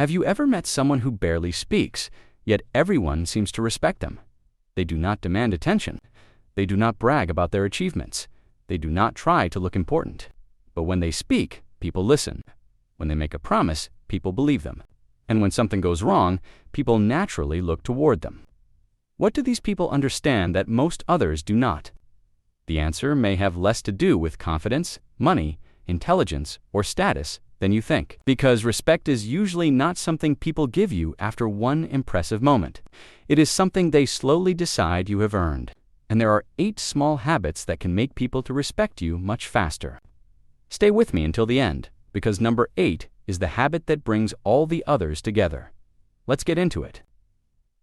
Have you ever met someone who barely speaks, yet everyone seems to respect them? They do not demand attention. They do not brag about their achievements. They do not try to look important. But when they speak, people listen. When they make a promise, people believe them. And when something goes wrong, people naturally look toward them. What do these people understand that most others do not? The answer may have less to do with confidence, money, intelligence, or status than you think. Because respect is usually not something people give you after one impressive moment. It is something they slowly decide you have earned. And there are 8 small habits that can make people to respect you much faster. Stay with me until the end, because number 8 is the habit that brings all the others together. Let's get into it.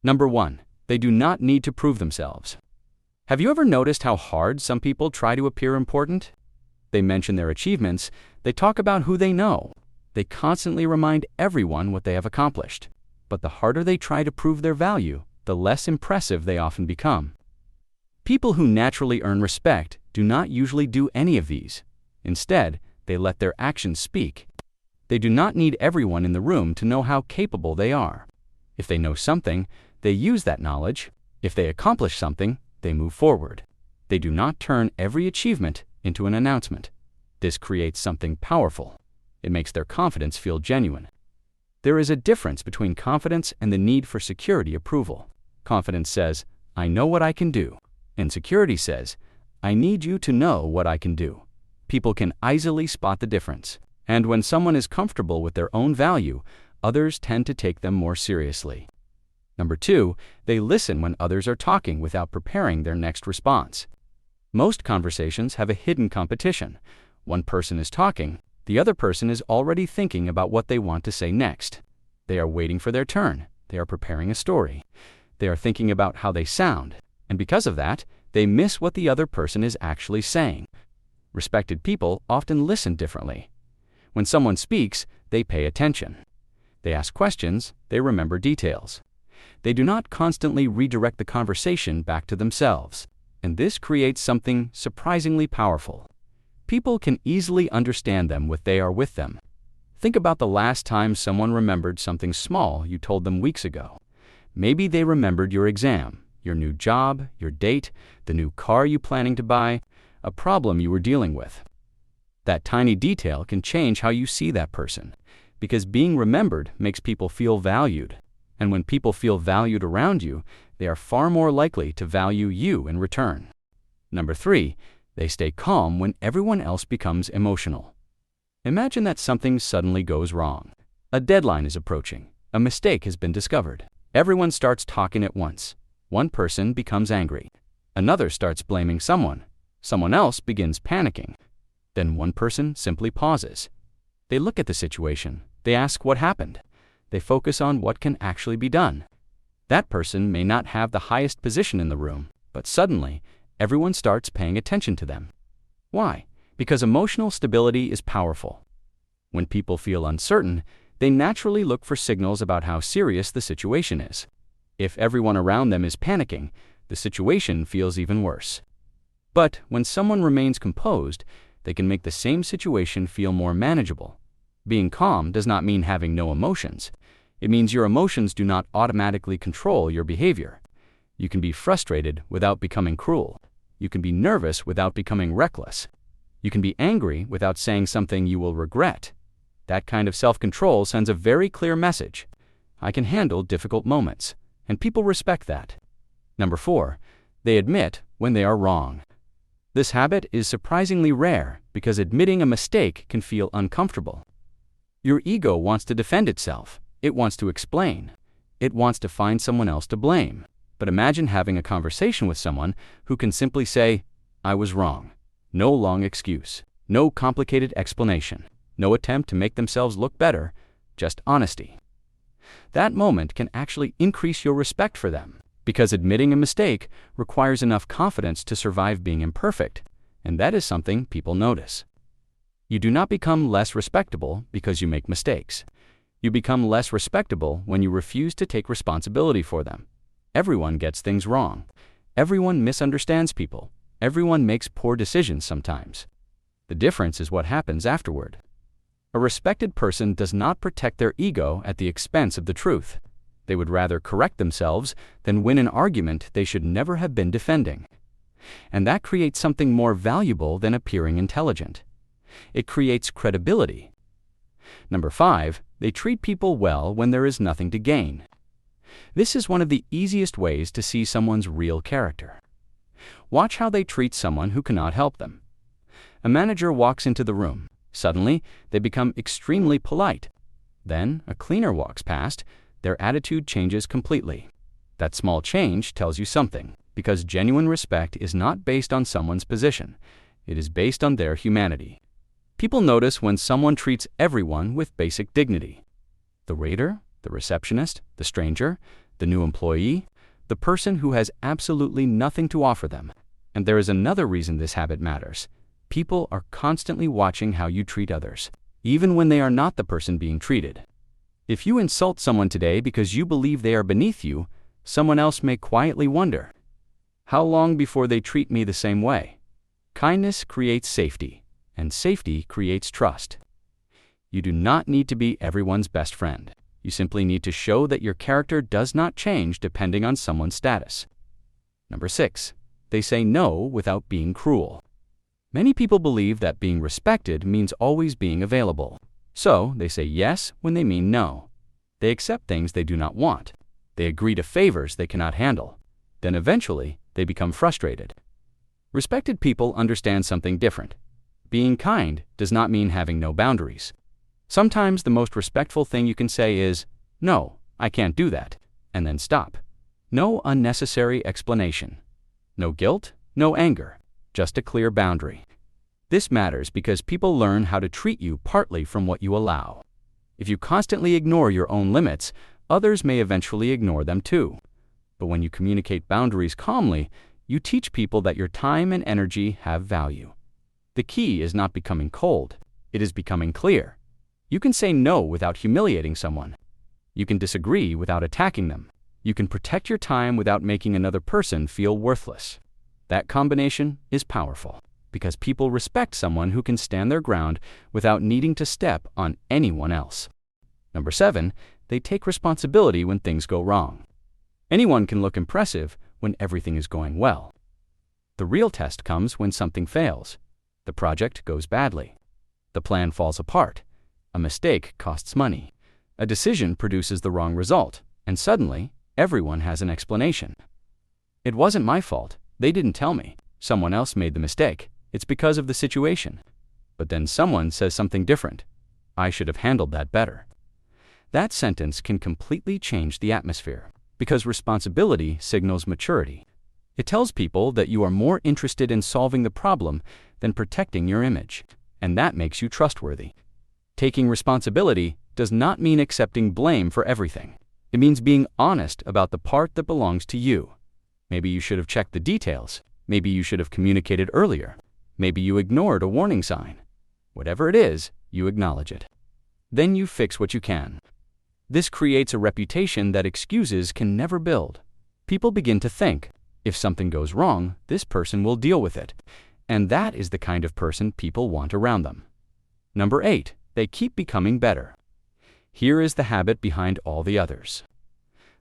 Number 1. They do not need to prove themselves. Have you ever noticed how hard some people try to appear important? They mention their achievements, they talk about who they know, they constantly remind everyone what they have accomplished. But the harder they try to prove their value, the less impressive they often become. People who naturally earn respect do not usually do any of these. Instead, they let their actions speak. They do not need everyone in the room to know how capable they are. If they know something, they use that knowledge. If they accomplish something, they move forward. They do not turn every achievement into an announcement. This creates something powerful. It makes their confidence feel genuine. There is a difference between confidence and the need for security approval. Confidence says, I know what I can do. And security says, I need you to know what I can do. People can easily spot the difference. And when someone is comfortable with their own value, others tend to take them more seriously. Number 2, they listen when others are talking without preparing their next response. Most conversations have a hidden competition. One person is talking, the other person is already thinking about what they want to say next. They are waiting for their turn. They are preparing a story. They are thinking about how they sound. And because of that, they miss what the other person is actually saying. Respected people often listen differently. When someone speaks, they pay attention. They ask questions, they remember details. They do not constantly redirect the conversation back to themselves. And this creates something surprisingly powerful. People can easily understand them when they are with them. Think about the last time someone remembered something small you told them weeks ago. Maybe they remembered your exam, your new job, your date, the new car you're planning to buy, a problem you were dealing with. That tiny detail can change how you see that person, because being remembered makes people feel valued. And when people feel valued around you, they are far more likely to value you in return. Number 3, they stay calm when everyone else becomes emotional. Imagine that something suddenly goes wrong. A deadline is approaching. A mistake has been discovered. Everyone starts talking at once. One person becomes angry. Another starts blaming someone. Someone else begins panicking. Then one person simply pauses. They look at the situation. They ask what happened. They focus on what can actually be done. That person may not have the highest position in the room, but suddenly, everyone starts paying attention to them. Why? Because emotional stability is powerful. When people feel uncertain, they naturally look for signals about how serious the situation is. If everyone around them is panicking, the situation feels even worse. But when someone remains composed, they can make the same situation feel more manageable. Being calm does not mean having no emotions. It means your emotions do not automatically control your behavior. You can be frustrated without becoming cruel. You can be nervous without becoming reckless. You can be angry without saying something you will regret. That kind of self-control sends a very clear message. I can handle difficult moments, and people respect that. Number 4, they admit when they are wrong. This habit is surprisingly rare because admitting a mistake can feel uncomfortable. Your ego wants to defend itself. It wants to explain. It wants to find someone else to blame. But imagine having a conversation with someone who can simply say, I was wrong. No long excuse. No complicated explanation. No attempt to make themselves look better. Just honesty. That moment can actually increase your respect for them, because admitting a mistake requires enough confidence to survive being imperfect, and that is something people notice. You do not become less respectable because you make mistakes. You become less respectable when you refuse to take responsibility for them. Everyone gets things wrong. Everyone misunderstands people. Everyone makes poor decisions sometimes. The difference is what happens afterward. A A respected person does not protect their ego at the expense of the truth. They would rather correct themselves than win an argument they should never have been defending. And that creates something more valuable than appearing intelligent. It creates credibility. Number 5, they treat people well when there is nothing to gain. This is one of the easiest ways to see someone's real character. Watch how they treat someone who cannot help them. A manager walks into the room. Suddenly, they become extremely polite. Then, a cleaner walks past. Their attitude changes completely. That small change tells you something, because genuine respect is not based on someone's position. It is based on their humanity. People notice when someone treats everyone with basic dignity. The waiter, the receptionist, the stranger, the new employee, the person who has absolutely nothing to offer them. And there is another reason this habit matters. People are constantly watching how you treat others, even when they are not the person being treated. If you insult someone today because you believe they are beneath you, someone else may quietly wonder, how long before they treat me the same way? Kindness creates safety, and safety creates trust. You do not need to be everyone's best friend. You simply need to show that your character does not change depending on someone's status. Number 6, they say no without being cruel. Many people believe that being respected means always being available. So, they say yes when they mean no. They accept things they do not want. They agree to favors they cannot handle. Then eventually, they become frustrated. Respected people understand something different. Being kind does not mean having no boundaries. Sometimes the most respectful thing you can say is, "No, I can't do that," and then stop. No unnecessary explanation. No guilt, no anger, just a clear boundary. This matters because people learn how to treat you partly from what you allow. If you constantly ignore your own limits, others may eventually ignore them too. But when you communicate boundaries calmly, you teach people that your time and energy have value. The key is not becoming cold. It is becoming clear. You can say no without humiliating someone. You can disagree without attacking them. You can protect your time without making another person feel worthless. That combination is powerful because people respect someone who can stand their ground without needing to step on anyone else. Number 7, they take responsibility when things go wrong. Anyone can look impressive when everything is going well. The real test comes when something fails. The project goes badly. The plan falls apart. A mistake costs money. A decision produces the wrong result, and suddenly, everyone has an explanation. It wasn't my fault. They didn't tell me. Someone else made the mistake. It's because of the situation. But then someone says something different. I should have handled that better. That sentence can completely change the atmosphere because responsibility signals maturity. It tells people that you are more interested in solving the problem than protecting your image, and that makes you trustworthy. Taking responsibility does not mean accepting blame for everything. It means being honest about the part that belongs to you. Maybe you should have checked the details. Maybe you should have communicated earlier. Maybe you ignored a warning sign. Whatever it is, you acknowledge it. Then you fix what you can. This creates a reputation that excuses can never build. People begin to think, if something goes wrong, this person will deal with it. And that is the kind of person people want around them. Number 8, they keep becoming better. Here is the habit behind all the others.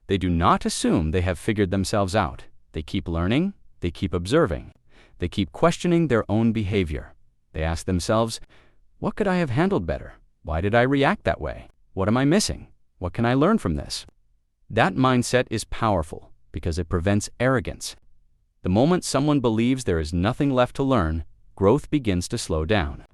They do not assume they have figured themselves out. They keep learning, they keep observing, they keep questioning their own behavior. They ask themselves, what could I have handled better? Why did I react that way? What am I missing? What can I learn from this? That mindset is powerful because it prevents arrogance. The moment someone believes there is nothing left to learn, growth begins to slow down.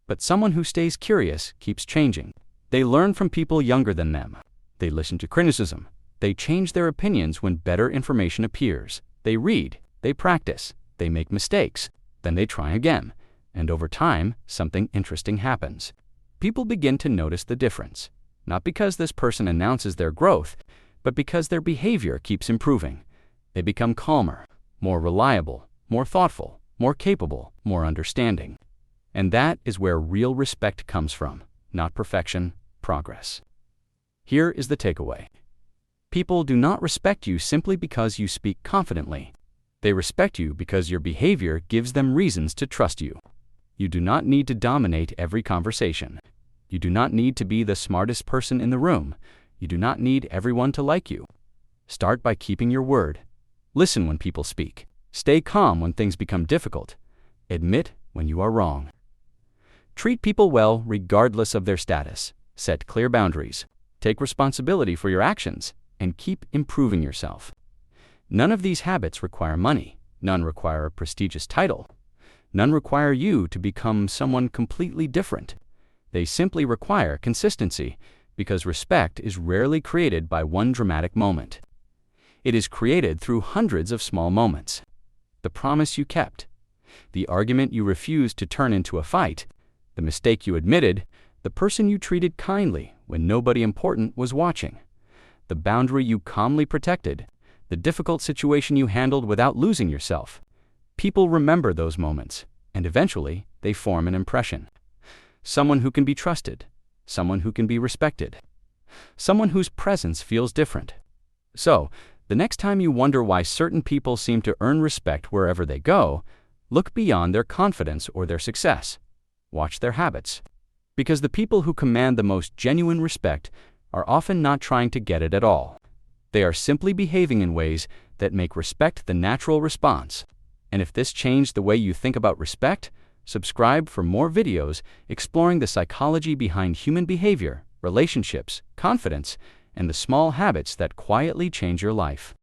But someone who stays curious keeps changing. They learn from people younger than them. They listen to criticism. They change their opinions when better information appears. They read, they practice, they make mistakes, then they try again. And over time, something interesting happens. People begin to notice the difference, not because this person announces their growth, but because their behavior keeps improving. They become calmer, more reliable, more thoughtful, more capable, more understanding. And that is where real respect comes from, not perfection, progress. Here is the takeaway. People do not respect you simply because you speak confidently. They respect you because your behavior gives them reasons to trust you. You do not need to dominate every conversation. You do not need to be the smartest person in the room. You do not need everyone to like you. Start by keeping your word. Listen when people speak. Stay calm when things become difficult. Admit when you are wrong. Treat people well regardless of their status. Set clear boundaries. Take responsibility for your actions and keep improving yourself. None of these habits require money. None require a prestigious title. None require you to become someone completely different. They simply require consistency, because respect is rarely created by one dramatic moment. It is created through hundreds of small moments. The promise you kept, the argument you refused to turn into a fight, the mistake you admitted, the person you treated kindly when nobody important was watching, the boundary you calmly protected, the difficult situation you handled without losing yourself. People remember those moments, and eventually they form an impression. Someone who can be trusted, someone who can be respected, someone whose presence feels different. So, the next time you wonder why certain people seem to earn respect wherever they go, look beyond their confidence or their success. Watch their habits. Because the people who command the most genuine respect are often not trying to get it at all. They are simply behaving in ways that make respect the natural response. And if this changed the way you think about respect, subscribe for more videos exploring the psychology behind human behavior, relationships, confidence, and the small habits that quietly change your life.